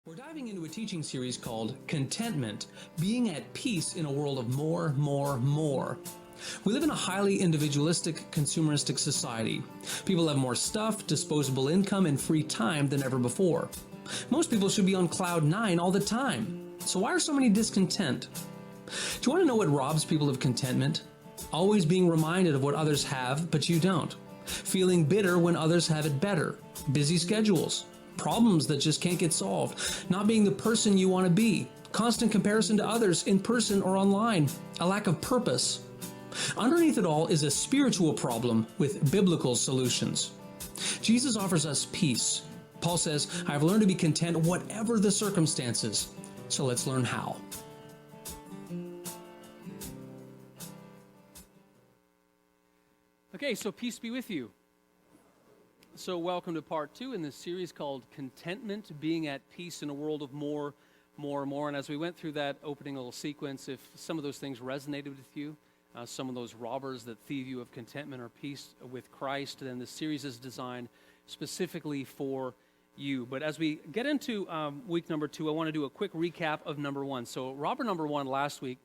We're diving into a teaching series called Contentment, being at peace in a world of more. We live in a highly individualistic, consumeristic society. People have more stuff, disposable income, and free time than ever before. Most people should be on cloud 9 all the time. So why are so many discontent? Do you want to know what robs people of contentment? Always being reminded of what others have, but you don't. Feeling bitter when others have it better. Busy schedules. Problems that just can't get solved, not being the person you want to be, constant comparison to others in person or online, a lack of purpose. Underneath it all is a spiritual problem with biblical solutions. Jesus offers us peace. Paul says, I've learned to be content whatever the circumstances. So let's learn how. Okay, so peace be with you. So welcome to part 2 in this series called Contentment, being at peace in a world of more. And as we went through that opening little sequence, if some of those things resonated with you, some of those robbers that thieve you of contentment or peace with Christ, then the series is designed specifically for you. But as we get into week number 2, I want to do a quick recap of number 1. So robber number 1 last week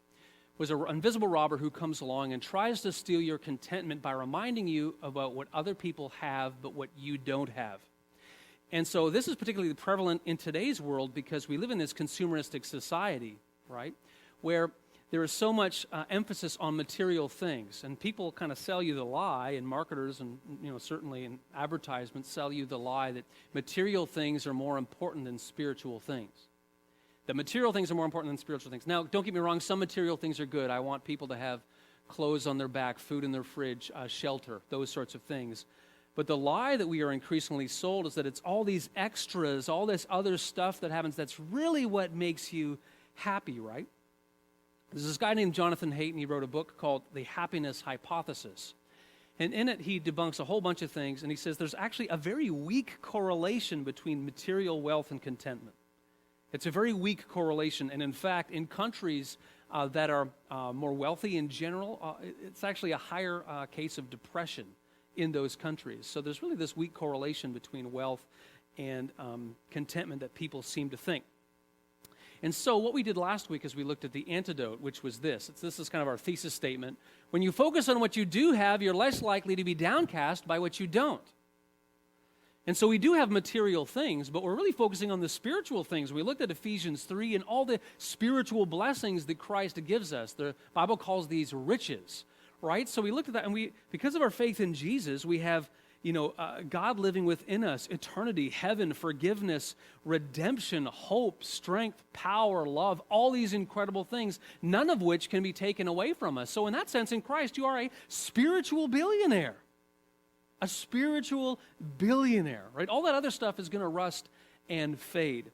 was an invisible robber who comes along and tries to steal your contentment by reminding you about what other people have but what you don't have. And so this is particularly prevalent in today's world because we live in this consumeristic society, right, where there is so much emphasis on material things, and people kind of sell you the lie, and marketers and certainly in advertisements sell you the lie that material things are more important than spiritual things. That material things are more important than spiritual things. Now, don't get me wrong, some material things are good. I want people to have clothes on their back, food in their fridge, shelter, those sorts of things. But the lie that we are increasingly sold is that it's all these extras, all this other stuff that happens that's really what makes you happy, right? There's this guy named Jonathan Haidt, and he wrote a book called The Happiness Hypothesis. And in it, he debunks a whole bunch of things, and he says there's actually a very weak correlation between material wealth and contentment. It's a very weak correlation, and in fact, in countries that are more wealthy in general, it's actually a higher case of depression in those countries. So there's really this weak correlation between wealth and contentment that people seem to think. And so what we did last week is we looked at the antidote, which was this. This is kind of our thesis statement. When you focus on what you do have, you're less likely to be downcast by what you don't. And so we do have material things, but we're really focusing on the spiritual things. We looked at Ephesians 3 and all the spiritual blessings that Christ gives us. The Bible calls these riches, right? So we looked at that, and because of our faith in Jesus, we have, God living within us, eternity, heaven, forgiveness, redemption, hope, strength, power, love, all these incredible things, none of which can be taken away from us. So in that sense, in Christ, you are a spiritual billionaire. A spiritual billionaire, right? All that other stuff is going to rust and fade.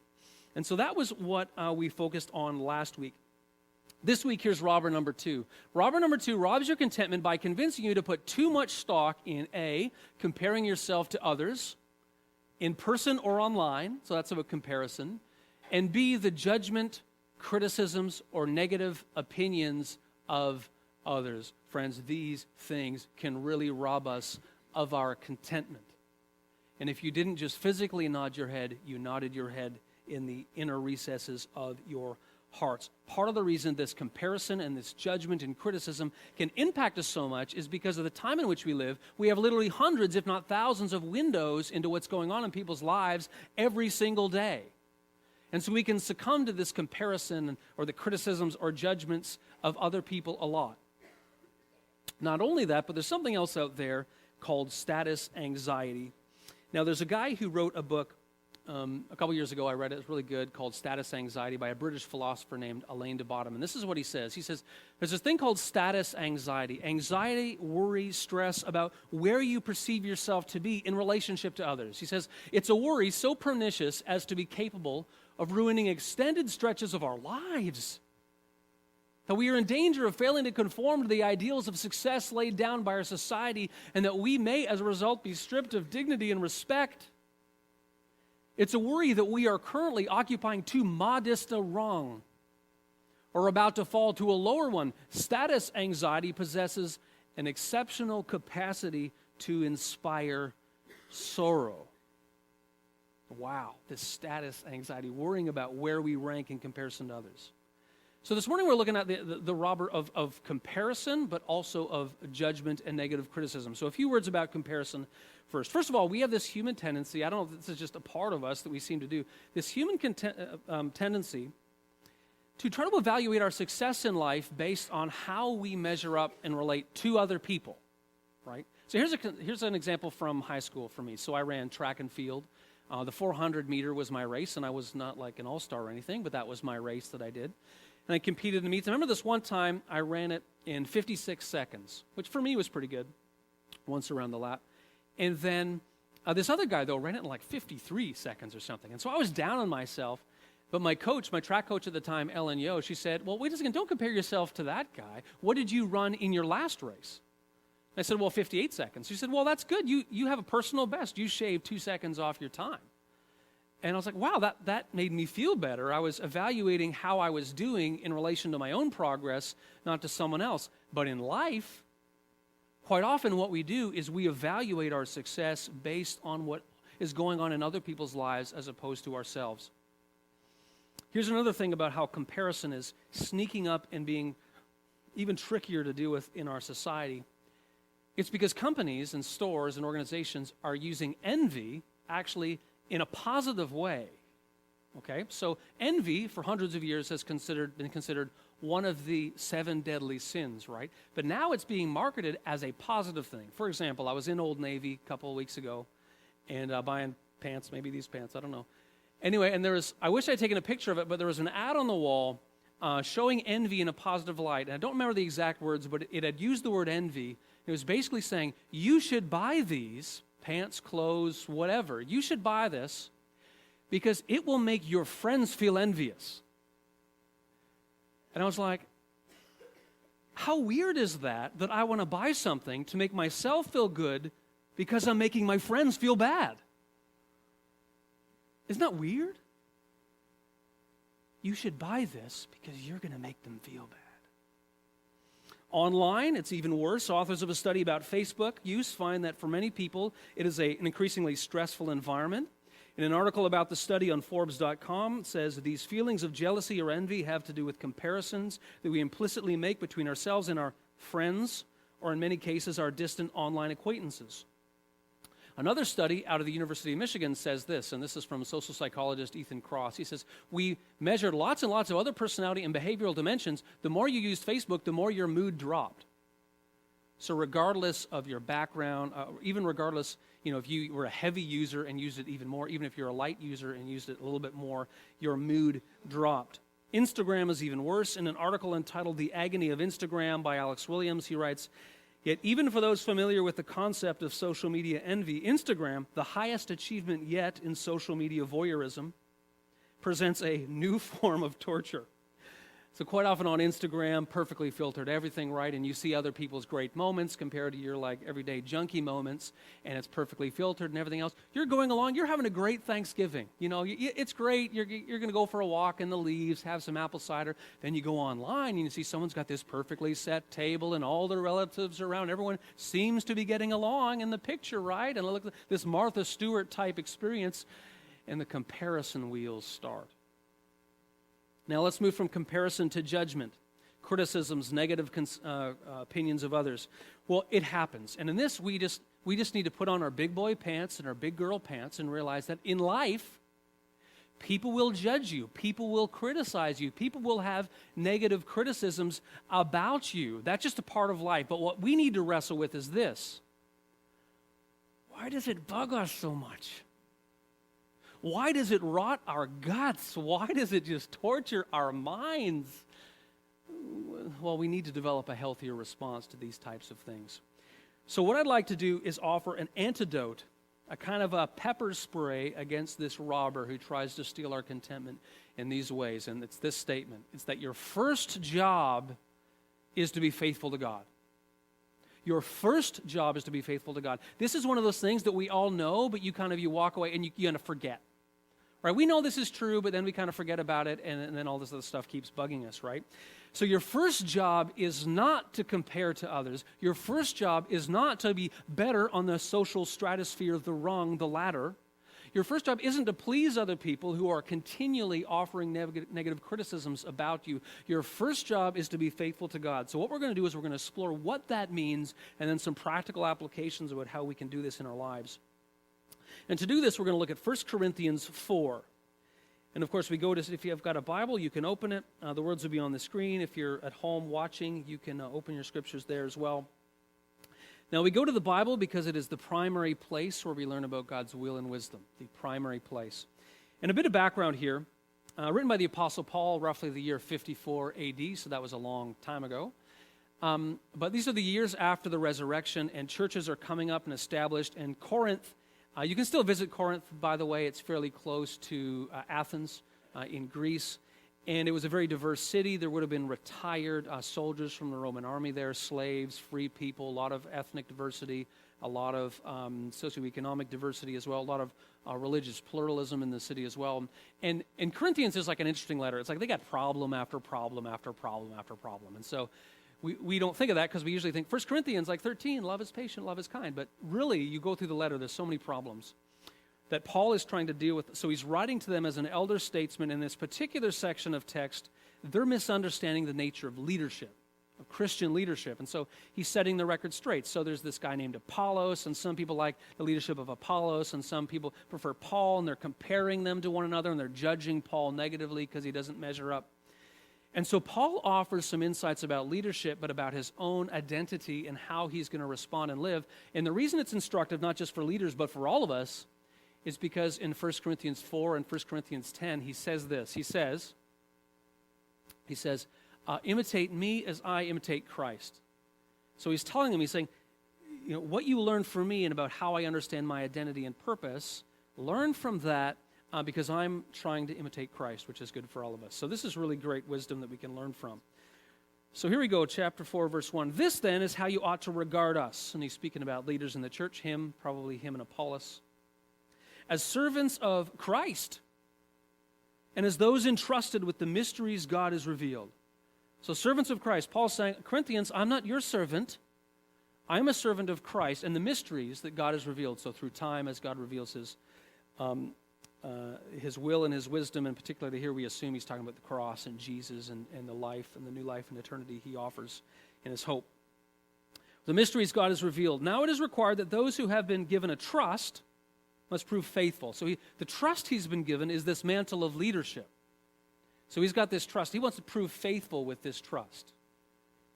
And so that was what we focused on last week. This week, here's robber number 2. Robber number 2 robs your contentment by convincing you to put too much stock in A, comparing yourself to others, in person or online, so that's a comparison, and B, the judgment, criticisms, or negative opinions of others. Friends, these things can really rob us of our contentment. And if you didn't just physically nod your head, you nodded your head in the inner recesses of your hearts. Part of the reason this comparison and this judgment and criticism can impact us so much is because of the time in which we live. We have literally hundreds, if not thousands, of windows into what's going on in people's lives every single day. And so we can succumb to this comparison or the criticisms or judgments of other people a lot. Not only that, but there's something else out there called status anxiety. Now, there's a guy who wrote a book a couple years ago. I read it. It's really good, called Status Anxiety by a British philosopher named Alain de Botton. And this is what he says. He says, there's this thing called status anxiety. Anxiety, worry, stress about where you perceive yourself to be in relationship to others. He says, it's a worry so pernicious as to be capable of ruining extended stretches of our lives. That we are in danger of failing to conform to the ideals of success laid down by our society, and that we may, as a result, be stripped of dignity and respect. It's a worry that we are currently occupying too modest a rung, or about to fall to a lower one. Status anxiety possesses an exceptional capacity to inspire sorrow. Wow, this status anxiety, worrying about where we rank in comparison to others. So this morning we're looking at the robber of comparison, but also of judgment and negative criticism. So a few words about comparison first. First of all, we have this human tendency, I don't know if this is just a part of us that we seem to do, this human tendency to try to evaluate our success in life based on how we measure up and relate to other people, right? So here's an example from high school for me. So I ran track and field. The 400 meter was my race, and I was not like an all-star or anything, but that was my race that I did. And I competed in the meets. I remember this one time I ran it in 56 seconds, which for me was pretty good, once around the lap. And then this other guy, though, ran it in like 53 seconds or something. And so I was down on myself. But my coach, my track coach at the time, Ellen Yo, she said, well, wait a second, don't compare yourself to that guy. What did you run in your last race? I said, well, 58 seconds. She said, well, that's good. You have a personal best. You shaved 2 seconds off your time. And I was like, wow, that made me feel better. I was evaluating how I was doing in relation to my own progress, not to someone else. But in life, quite often what we do is we evaluate our success based on what is going on in other people's lives as opposed to ourselves. Here's another thing about how comparison is sneaking up and being even trickier to deal with in our society. It's because companies and stores and organizations are using envy actually in a positive way, okay? So envy for hundreds of years has been considered one of the 7 deadly sins, right? But now it's being marketed as a positive thing. For example, I was in Old Navy a couple of weeks ago and buying pants, maybe these pants, I don't know. Anyway, and I wish I'd taken a picture of it, but there was an ad on the wall showing envy in a positive light. And I don't remember the exact words, but it had used the word envy. It was basically saying, you should buy these, pants, clothes, whatever. You should buy this because it will make your friends feel envious. And I was like, how weird is that I want to buy something to make myself feel good because I'm making my friends feel bad? Isn't that weird? You should buy this because you're going to make them feel bad. Online, it's even worse. Authors of a study about Facebook use find that for many people, it is an increasingly stressful environment. In an article about the study on Forbes.com, it says these feelings of jealousy or envy have to do with comparisons that we implicitly make between ourselves and our friends, or in many cases, our distant online acquaintances. Another study out of the University of Michigan says this, and this is from social psychologist Ethan Cross. He says, we measured lots and lots of other personality and behavioral dimensions. The more you used Facebook, the more your mood dropped. So regardless of your background, even regardless, if you were a heavy user and used it even more, even if you're a light user and used it a little bit more, your mood dropped. Instagram is even worse. In an article entitled The Agony of Instagram by Alex Williams, he writes, yet even for those familiar with the concept of social media envy, Instagram, the highest achievement yet in social media voyeurism, presents a new form of torture. So quite often on Instagram, perfectly filtered everything, right? And you see other people's great moments compared to your everyday junky moments, and it's perfectly filtered and everything else. You're going along, you're having a great Thanksgiving. It's great. You're going to go for a walk in the leaves, have some apple cider. Then you go online and you see someone's got this perfectly set table and all their relatives around. Everyone seems to be getting along in the picture, right? And look at this Martha Stewart type experience, and the comparison wheels start. Now let's move from comparison to judgment, criticisms, negative opinions of others. Well, it happens. And in this, we just need to put on our big boy pants and our big girl pants and realize that in life, people will judge you. People will criticize you. People will have negative criticisms about you. That's just a part of life. But what we need to wrestle with is this. Why does it bug us so much? Why does it rot our guts? Why does it just torture our minds? Well, we need to develop a healthier response to these types of things. So what I'd like to do is offer an antidote, a kind of a pepper spray against this robber who tries to steal our contentment in these ways. And it's this statement. It's that your first job is to be faithful to God. Your first job is to be faithful to God. This is one of those things that we all know, but you walk away and you kind of forget. Right? We know this is true, but then we kind of forget about it, and then all this other stuff keeps bugging us, right? So your first job is not to compare to others. Your first job is not to be better on the social stratosphere, the rung, the ladder. Your first job isn't to please other people who are continually offering negative criticisms about you. Your first job is to be faithful to God. So what we're going to do is we're going to explore what that means and then some practical applications about how we can do this in our lives. And to do this, we're going to look at 1 Corinthians 4. And of course, we go to, if you have got a Bible, you can open it. The words will be on the screen. If you're at home watching, you can open your scriptures there as well. Now, we go to the Bible because it is the primary place where we learn about God's will and wisdom, the primary place. And a bit of background here, written by the Apostle Paul, roughly the year 54 AD, so that was a long time ago. But these are the years after the resurrection, and churches are coming up and established. And Corinth, you can still visit Corinth, by the way. It's fairly close to Athens in Greece. And it was a very diverse city. There would have been retired soldiers from the Roman army there, slaves, free people, a lot of ethnic diversity, a lot of socioeconomic diversity as well, a lot of religious pluralism in the city as well. And Corinthians is like an interesting letter. It's like they got problem after problem after problem after problem. And so we don't think of that because we usually think 1 Corinthians like 13, love is patient, love is kind. But really, you go through the letter, there's so many problems that Paul is trying to deal with. So he's writing to them as an elder statesman in this particular section of text. They're misunderstanding the nature of leadership, of Christian leadership. And so he's setting the record straight. So there's this guy named Apollos, and some people like the leadership of Apollos, and some people prefer Paul, and they're comparing them to one another, and they're judging Paul negatively because he doesn't measure up. And so Paul offers some insights about leadership, but about his own identity and how he's going to respond and live. And the reason it's instructive, not just for leaders, but for all of us, is because in 1 Corinthians 4 and 1 Corinthians 10, he says this. He says, imitate me as I imitate Christ. So he's telling them, he's saying, what you learn from me and about how I understand my identity and purpose, learn from that because I'm trying to imitate Christ, which is good for all of us. So this is really great wisdom that we can learn from. So here we go, chapter 4, verse 1. This then is how you ought to regard us. And he's speaking about leaders in the church, probably him and Apollos, as servants of Christ, and as those entrusted with the mysteries God has revealed. So servants of Christ. Paul's saying, Corinthians, I'm not your servant. I'm a servant of Christ and the mysteries that God has revealed. So through time, as God reveals his will and his wisdom, and particularly here we assume he's talking about the cross and Jesus and the life and the new life and eternity he offers in his hope. The mysteries God has revealed. Now it is required that those who have been given a trust must prove faithful. So the trust he's been given is this mantle of leadership. So he's got this trust. He wants to prove faithful with this trust.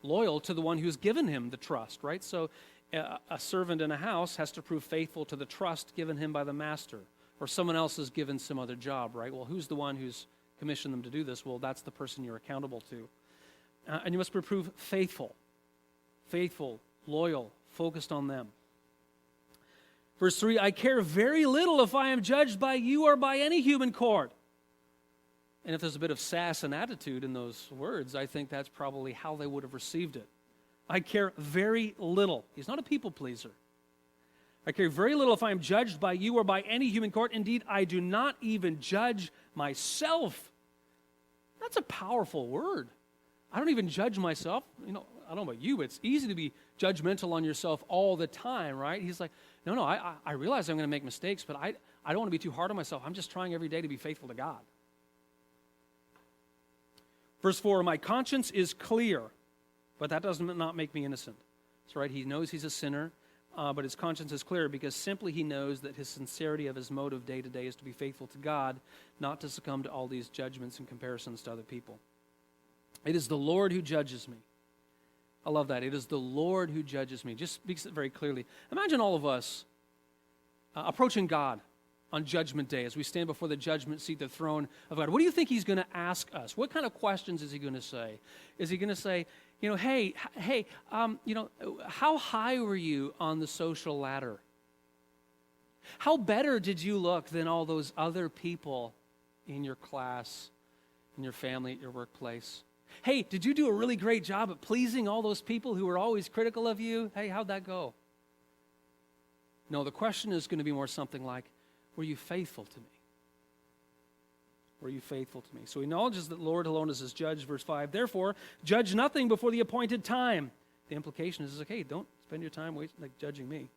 Loyal to the one who's given him the trust, right? So a servant in a house has to prove faithful to the trust given him by the master. Or someone else is given some other job, right? Well, who's the one who's commissioned them to do this? Well, that's the person you're accountable to. And you must prove faithful, loyal, focused on them. Verse 3, I care very little if I am judged by you or by any human court. And if there's a bit of sass and attitude in those words, I think that's probably how they would have received it. I care very little. He's not a people pleaser. I care very little if I am judged by you or by any human court. Indeed, I do not even judge myself. That's a powerful word. I don't even judge myself. I don't know about you, but it's easy to be judgmental on yourself all the time, right? He's like, no, I realize I'm going to make mistakes, but I don't want to be too hard on myself. I'm just trying every day to be faithful to God. Verse 4, my conscience is clear, but that does not make me innocent. That's right, he knows he's a sinner, but his conscience is clear because simply he knows that his sincerity of his motive day to day is to be faithful to God, not to succumb to all these judgments and comparisons to other people. It is the Lord who judges me. I love that. It is the Lord who judges me. Just speaks it very clearly. Imagine all of us approaching God on Judgment Day as we stand before the judgment seat, the throne of God. What do you think he's going to ask us? What kind of questions is he going to say? Is he going to say, hey, how high were you on the social ladder? How better did you look than all those other people in your class, in your family, at your workplace? Hey, did you do a really great job at pleasing all those people who were always critical of you? Hey, how'd that go? No, the question is going to be more something like, were you faithful to me? Were you faithful to me? So he acknowledges that the Lord alone is his judge, verse 5. Therefore, judge nothing before the appointed time. The implication is, okay, don't spend your time judging me.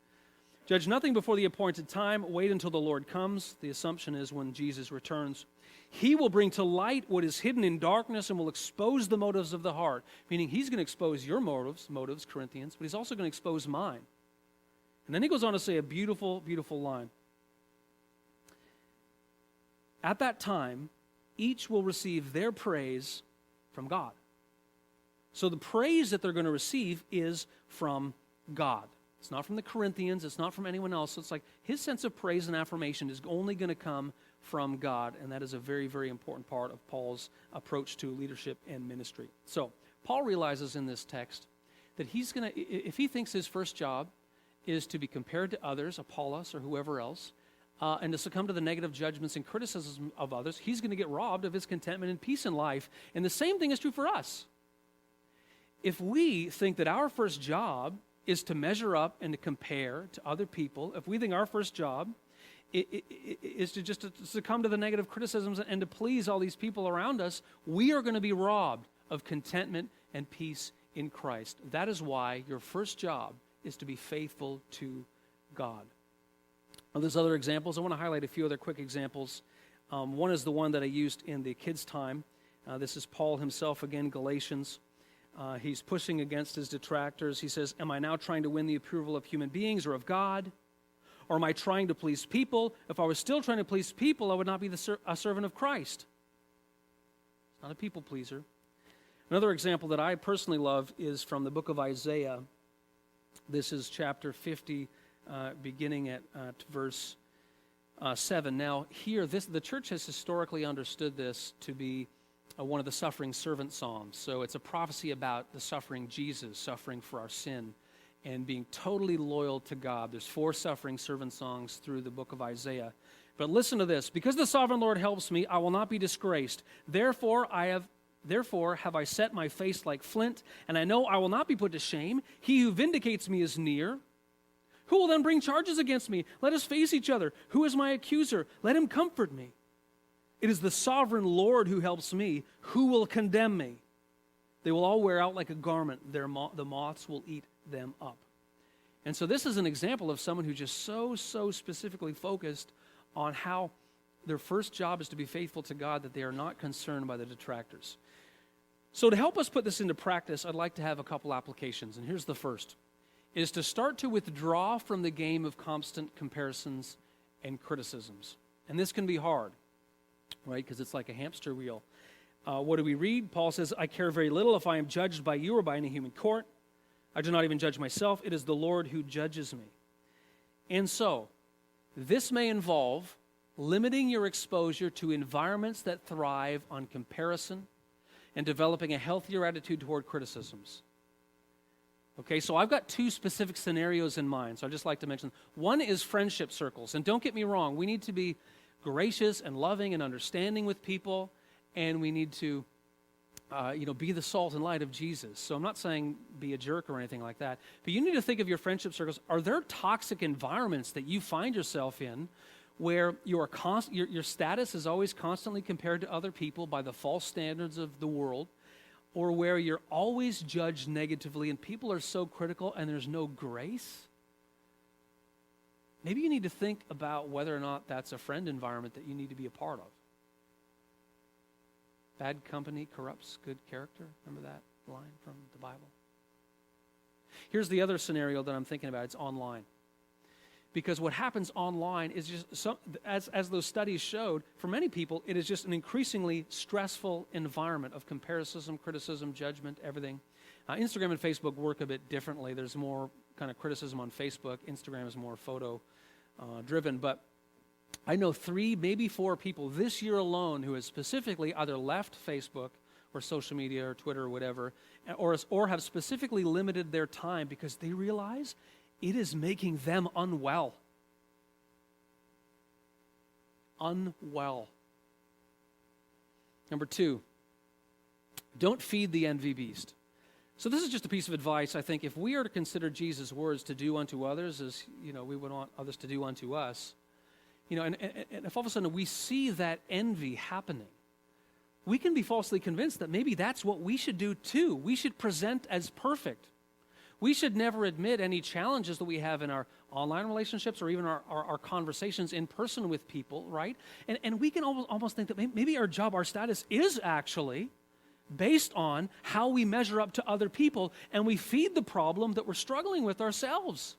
Judge nothing before the appointed time. Wait until the Lord comes. The assumption is when Jesus returns. He will bring to light what is hidden in darkness and will expose the motives of the heart. Meaning he's going to expose your motives, Corinthians, but he's also going to expose mine. And then he goes on to say a beautiful, beautiful line. At that time, each will receive their praise from God. So the praise that they're going to receive is from God. It's not from the Corinthians. It's not from anyone else. So it's like his sense of praise and affirmation is only going to come from God, and that is a very, very important part of Paul's approach to leadership and ministry. So Paul realizes in this text that he's going to, if he thinks his first job is to be compared to others, Apollos or whoever else, and to succumb to the negative judgments and criticism of others, he's going to get robbed of his contentment and peace in life. And the same thing is true for us. If we think that our first job is to measure up and to compare to other people, if we think our first job is to just to succumb to the negative criticisms and to please all these people around us, we are going to be robbed of contentment and peace in Christ. That is why your first job is to be faithful to God. Now, there's other examples. I want to highlight a few other quick examples. One is the one that I used in the kids' time. This is Paul himself again, Galatians. He's pushing against his detractors. He says, am I now trying to win the approval of human beings or of God? Or am I trying to please people? If I was still trying to please people, I would not be a servant of Christ. It's not a people pleaser. Another example that I personally love is from the book of Isaiah. This is chapter 50, beginning at verse 7. Now, here, the church has historically understood this to be one of the suffering servant psalms. So it's a prophecy about the suffering Jesus, suffering for our sin, and being totally loyal to God. There's 4 suffering servant songs through the book of Isaiah. But listen to this. Because the sovereign Lord helps me, I will not be disgraced. Therefore have I set my face like flint, and I know I will not be put to shame. He who vindicates me is near. Who will then bring charges against me? Let us face each other. Who is my accuser? Let him comfort me. It is the sovereign Lord who helps me. Who will condemn me? They will all wear out like a garment. The moths will eat them up. And so this is an example of someone who's just so specifically focused on how their first job is to be faithful to God, that they are not concerned by the detractors. So to help us put this into practice, I'd like to have a couple applications. And here's the first. It is to start to withdraw from the game of constant comparisons and criticisms. And this can be hard, right? Because it's like a hamster wheel. What do we read? Paul says, I care very little if I am judged by you or by any human court. I do not even judge myself. It is the Lord who judges me. And so, this may involve limiting your exposure to environments that thrive on comparison and developing a healthier attitude toward criticisms. Okay, so I've got 2 specific scenarios in mind, so I'd just like to mention. One is friendship circles. And don't get me wrong, we need to be gracious and loving and understanding with people, and we need to be the salt and light of Jesus. So I'm not saying be a jerk or anything like that, but you need to think of your friendship circles. Are there toxic environments that you find yourself in where your status is always constantly compared to other people by the false standards of the world, or where you're always judged negatively and people are so critical and there's no grace? Maybe you need to think about whether or not that's a friend environment that you need to be a part of. Bad company corrupts good character. Remember that line from the Bible? Here's the other scenario that I'm thinking about. It's online. Because what happens online is just, as those studies showed, for many people, it is just an increasingly stressful environment of comparison, criticism, judgment, everything. Instagram and Facebook work a bit differently. There's more kind of criticism on Facebook. Instagram is more photo-driven. But I know 3, maybe 4 people this year alone who have specifically either left Facebook or social media or Twitter or whatever, or have specifically limited their time because they realize it is making them unwell. Unwell. Number 2, don't feed the envy beast. So this is just a piece of advice. I think if we are to consider Jesus' words to do unto others as, we would want others to do unto us, and if all of a sudden we see that envy happening, we can be falsely convinced that maybe that's what we should do too. We should present as perfect. We should never admit any challenges that we have in our online relationships or even our conversations in person with people, right? And we can almost think that maybe our job, our status is actually based on how we measure up to other people, and we feed the problem that we're struggling with ourselves.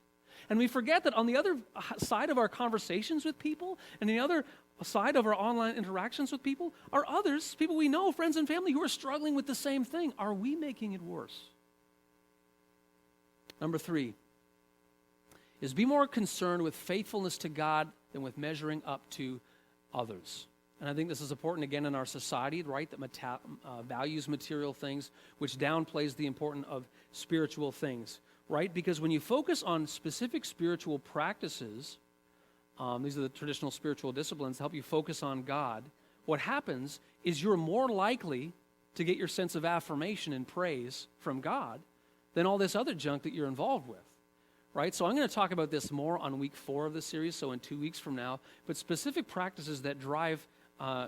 And we forget that on the other side of our conversations with people and the other side of our online interactions with people are others, people we know, friends and family, who are struggling with the same thing. Are we making it worse? Number 3 is be more concerned with faithfulness to God than with measuring up to others. And I think this is important again in our society, right, that values material things, which downplays the importance of spiritual things, right? Because when you focus on specific spiritual practices, these are the traditional spiritual disciplines that help you focus on God, what happens is you're more likely to get your sense of affirmation and praise from God than all this other junk that you're involved with, right? So I'm going to talk about this more on week 4 of the series, so in 2 weeks from now, but specific practices that drive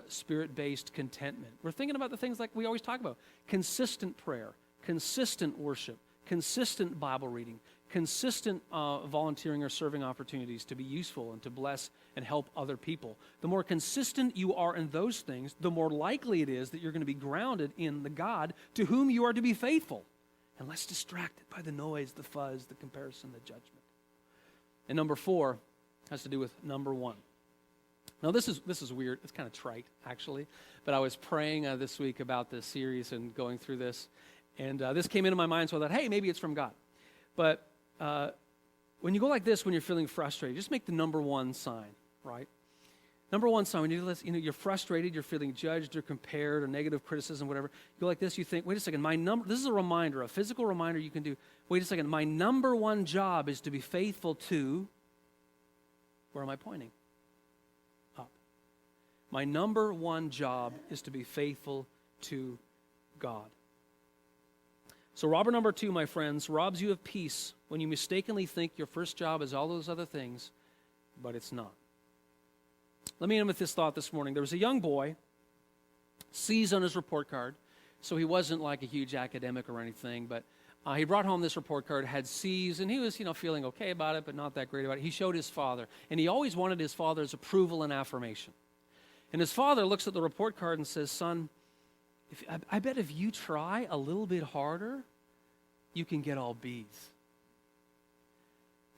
spirit-based contentment. We're thinking about the things like we always talk about: consistent prayer, consistent worship, consistent Bible reading, consistent volunteering or serving opportunities to be useful and to bless and help other people. The more consistent you are in those things, the more likely it is that you're going to be grounded in the God to whom you are to be faithful, and less distracted by the noise, the fuzz, the comparison, the judgment. And number 4 has to do with number 1. Now, this is weird. It's kind of trite, actually. But I was praying this week about this series and going through this. And this came into my mind, so I thought, hey, maybe it's from God. But when you go like this, when you're feeling frustrated, just make the number 1 sign, right? Number 1 sign, when you're frustrated, you're feeling judged or compared or negative criticism, whatever. You go like this, you think, wait a second, this is a reminder, a physical reminder you can do. Wait a second, my number 1 job is to be faithful to, where am I pointing? My number 1 job is to be faithful to God. So robber number 2, my friends, robs you of peace when you mistakenly think your first job is all those other things, but it's not. Let me end with this thought this morning. There was a young boy, C's on his report card, so he wasn't like a huge academic or anything, but he brought home this report card, had C's, and he was, feeling okay about it, but not that great about it. He showed his father, and he always wanted his father's approval and affirmation. And his father looks at the report card and says, son, I bet if you try a little bit harder, you can get all B's.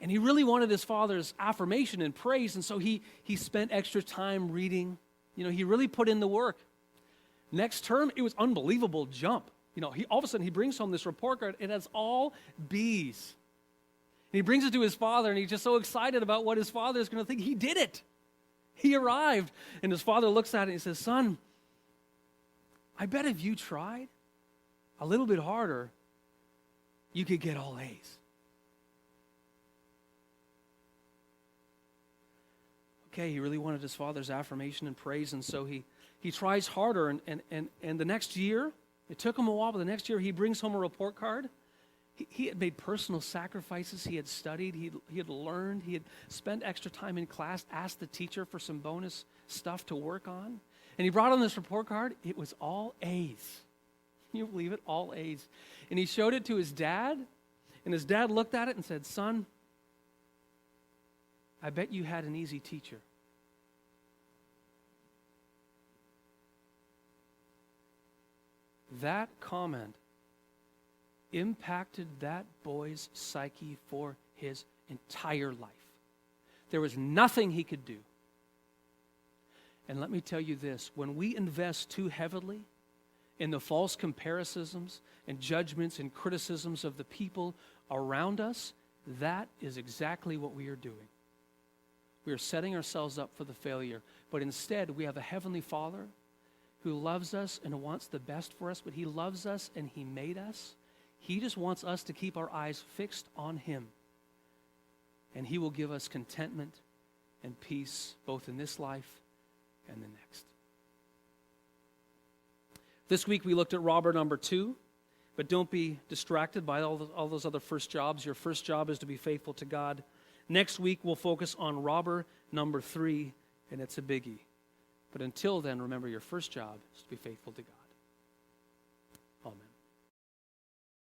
And he really wanted his father's affirmation and praise, and so he spent extra time reading. He really put in the work. Next term, it was unbelievable jump. All of a sudden he brings home this report card. It has all B's. And he brings it to his father, and he's just so excited about what his father is going to think. He did it. He arrived, and his father looks at it and he says, son, I bet if you tried a little bit harder, you could get all A's. Okay, he really wanted his father's affirmation and praise, and so he tries harder, and the next year, it took him a while, but the next year he brings home a report card. He had made personal sacrifices. He had studied. He had learned. He had spent extra time in class, asked the teacher for some bonus stuff to work on. And he brought on this report card. It was all A's. Can you believe it? All A's. And he showed it to his dad, and his dad looked at it and said, son, I bet you had an easy teacher. That comment impacted that boy's psyche for his entire life. There was nothing he could do. And let me tell you this, when we invest too heavily in the false comparisons and judgments and criticisms of the people around us, that is exactly what we are doing. We are setting ourselves up for the failure. But instead, we have a Heavenly Father who loves us and wants the best for us, but He loves us and He made us. He just wants us to keep our eyes fixed on Him. And He will give us contentment and peace both in this life and the next. This week we looked at robber number 2, but don't be distracted by all those other first jobs. Your first job is to be faithful to God. Next week we'll focus on robber number 3, and it's a biggie. But until then, remember your first job is to be faithful to God.